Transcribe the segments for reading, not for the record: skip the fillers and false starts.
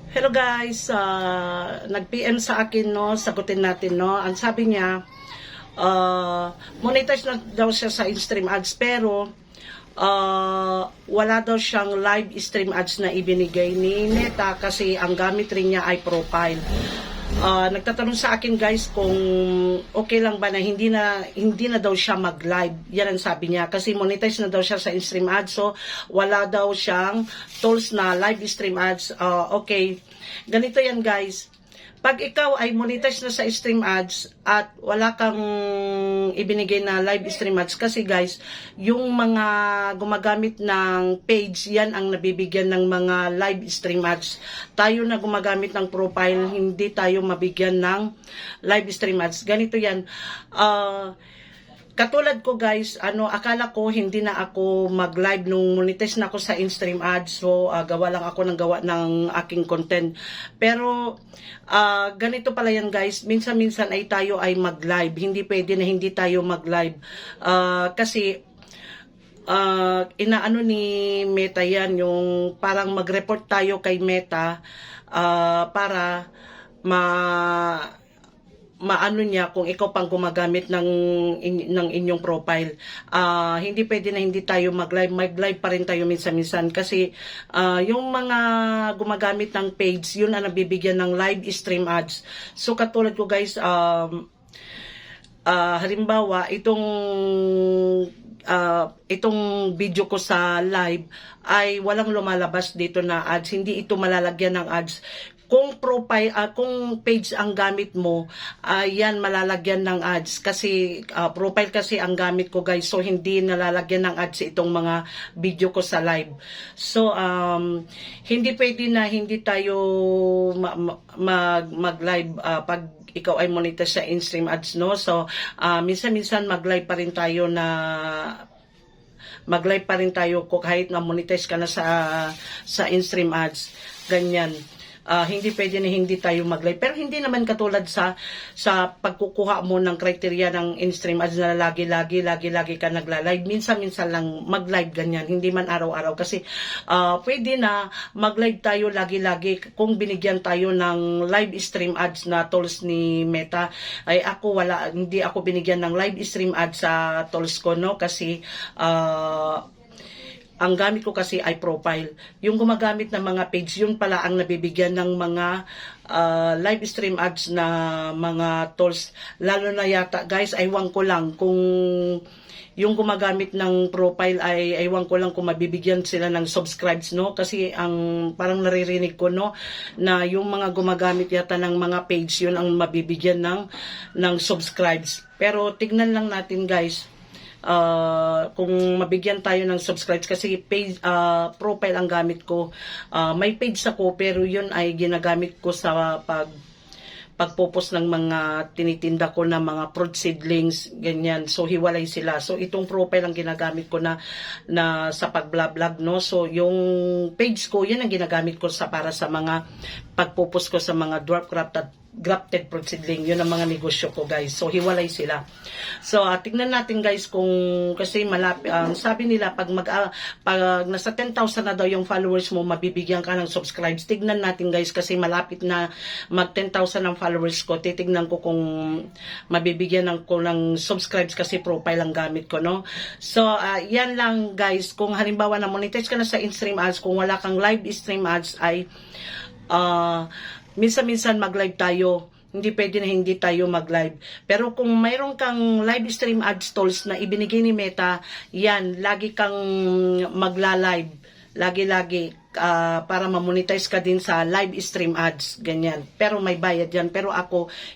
Hello guys, nag-PM sa akin, no, sagutin natin, no. Ang sabi niya, monetize na daw siya sa in-stream ads, pero wala daw siyang live stream ads na ibinigay ni Meta kasi ang gamit rin niya ay profile. Nagtatanong sa akin guys kung okay lang ba na hindi na daw siya mag-live. Yan ang sabi niya kasi monetize na daw siya sa in-stream ads, so wala daw siyang tools na live stream ads. Okay, ganito yan guys. Pag ikaw ay monetize na sa stream ads at wala kang ibinigay na live stream ads, kasi guys, yung mga gumagamit ng page, yan ang nabibigyan ng mga live stream ads. Tayo na gumagamit ng profile, hindi tayo mabigyan ng live stream ads. Ganito yan. Katulad ko guys, akala ko hindi na ako mag-live nung monetize na ako sa in-stream ads. So, gawa lang ako ng gawa ng aking content. Pero, ganito pala yan guys. Minsan-minsan ay tayo ay mag-live. Hindi pwede na hindi tayo mag-live. Kasi, inaano ni Meta yan, yung parang mag-report tayo kay Meta para maano niya kung ikaw pang gumagamit ng inyong profile. Hindi pwede na hindi tayo mag-live pa rin tayo minsan-minsan kasi yung mga gumagamit ng page, yun ang nabibigyan ng live stream ads. So katulad ko guys, halimbawa itong video ko sa live ay walang lumalabas dito na ads, hindi ito malalagyan ng ads. Kung profile, kung page ang gamit mo, yan malalagyan ng ads kasi profile kasi ang gamit ko guys, so hindi nalalagyan ng ads itong mga video ko sa live. So hindi pwede na hindi tayo mag-live pag ikaw ay monitor sa in-stream ads, no? So minsan-minsan mag-live pa rin tayo kahit na monetize ka na sa in-stream ads, ganyan. Hindi pwede na hindi tayo mag-live. Pero hindi naman katulad sa pagkukuha mo ng criteria ng in-stream ads na lagi ka nagla-live. Minsan-minsan lang mag-live ganyan. Hindi man araw-araw. Kasi pwede na mag-live tayo lagi-lagi kung binigyan tayo ng live stream ads na tools ni Meta. Ay hindi ako binigyan ng live stream ads sa tools ko, no? Kasi ang gamit ko kasi ay profile. Yung gumagamit ng mga page, yun pala ang nabibigyan ng mga live stream ads na mga tools. Lalo na yata, guys, aywan ko lang kung yung gumagamit ng profile ay aywan ko lang kung mabibigyan sila ng subscribes, no? Kasi ang parang naririnig ko, no, na yung mga gumagamit yata ng mga page, yun ang mabibigyan ng subscribes. Pero tignan lang natin, guys, kung mabigyan tayo ng subscribes kasi page, profile ang gamit ko. May page ako pero yun ay ginagamit ko sa pagpopos ng mga tinitinda ko na mga fruit seedlings, ganyan. So hiwalay sila. So itong profile ang ginagamit ko na sa pag-vlog, no. So yung page ko, yan ang ginagamit ko para sa mga pagpopos ko sa mga dwarf grafted fruit seedling. Yun ang mga negosyo ko guys. So hiwalay sila. So tignan natin guys kung kasi malapit, sabi nila pag nasa 10,000 na daw yung followers mo, mabibigyan ka ng subscribes. Tignan natin guys kasi malapit na mag 10,000 ang followers ko. Titignan ko kung mabibigyan ko ng subscribes kasi profile ang gamit ko, no. So yan lang guys. Kung halimbawa na monetize ka na sa in-stream ads, kung wala kang live stream ads ay minsan-minsan mag-live tayo. Hindi pwede na hindi tayo mag-live. Pero kung mayroon kang live stream ads tools na ibinigay ni Meta, yan, lagi kang magla-live. Lagi-lagi para ma-monetize ka din sa live stream ads. Ganyan. Pero may bayad yan. Pero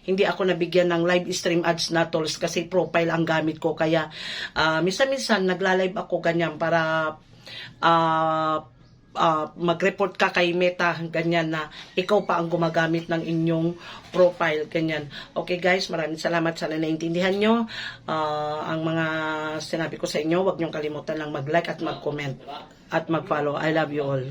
hindi ako nabigyan ng live stream ads na tools kasi profile ang gamit ko. Kaya minsan-minsan nagla-live ako ganyan para mag-report ka kay Meta, ganyan, na ikaw pa ang gumagamit ng inyong profile, ganyan. Okay guys, maraming salamat. Sana naintindihan nyo ang mga sinabi ko sa inyo. Huwag nyong kalimutan lang mag-like at mag-comment at mag-follow. I love you all.